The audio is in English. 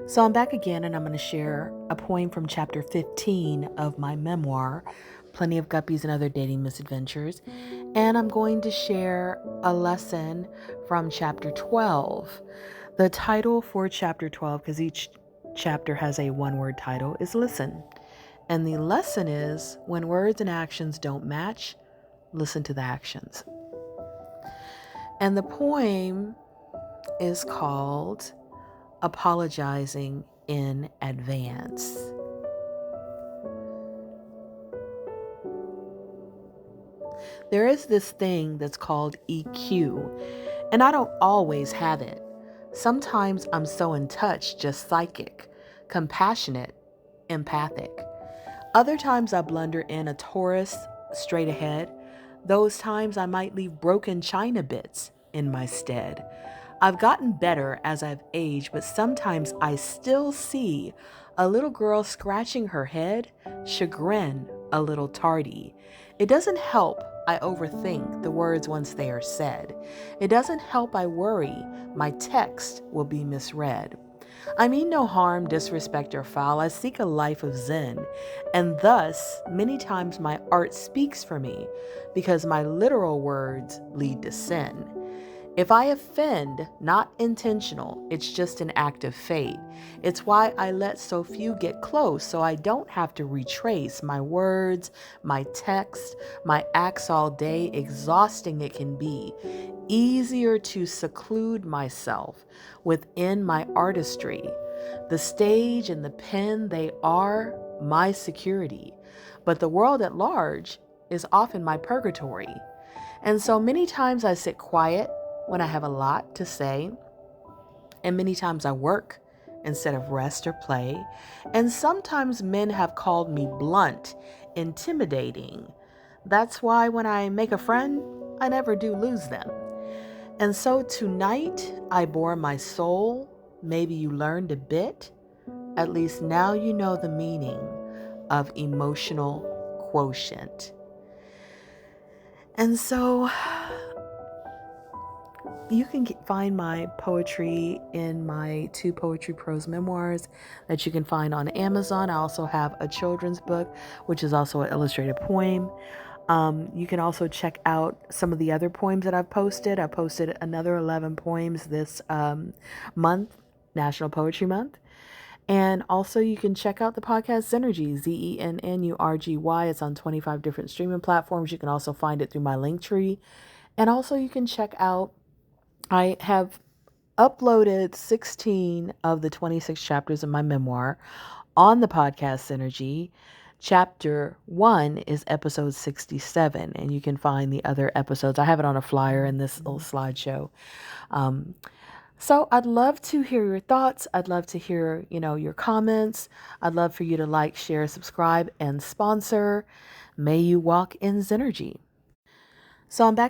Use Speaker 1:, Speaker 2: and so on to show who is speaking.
Speaker 1: So I'm back again, and I'm going to share a poem from chapter 15 of my memoir, Plenty of Guppies and Other Dating Misadventures. And I'm going to share a lesson from chapter 12. The title for chapter 12, because each chapter has a one-word title, is Listen. And the lesson is, when words and actions don't match, listen to the actions. And the poem is called Apologizing in Advance. There is this thing that's called EQ, and I don't always have it. Sometimes I'm so in touch, just psychic, compassionate, empathic. Other times I blunder in a Taurus straight ahead. Those times I might leave broken china bits in my stead. I've gotten better as I've aged, but sometimes I still see a little girl scratching her head, chagrin a little tardy. It doesn't help I overthink the words once they are said. It doesn't help I worry my text will be misread. I mean no harm, disrespect, or foul. I seek a life of zen, and thus many times my art speaks for me because my literal words lead to sin. If I offend, not intentional, it's just an act of fate. It's why I let so few get close, so I don't have to retrace my words, my text, my acts all day. Exhausting it can be. Easier to seclude myself within my artistry. The stage and the pen, they are my security. But the world at large is often my purgatory. And so many times I sit quiet when I have a lot to say, and many times I work instead of rest or play. And sometimes men have called me blunt, intimidating. That's why when I make a friend, I never do lose them. And so tonight I bore my soul. Maybe you learned a bit. At least now you know the meaning of emotional quotient. And so you can find my poetry in my 2 poetry prose memoirs that you can find on Amazon. I also have a children's book, which is also an illustrated poem. You can also check out some of the other poems that I've posted. I posted another 11 poems this month, National Poetry Month. And also you can check out the podcast Zenergy, Zennurgy. It's on 25 different streaming platforms. You can also find it through my Linktree. And also you can check out, I have uploaded 16 of the 26 chapters of my memoir on the podcast Synergy. Chapter 1 is episode 67, and you can find the other episodes. I have it on a flyer in this little slideshow. So I'd love to hear your thoughts. I'd love to hear, your comments. I'd love for you to like, share, subscribe, and sponsor. May you walk in Synergy. So I'm back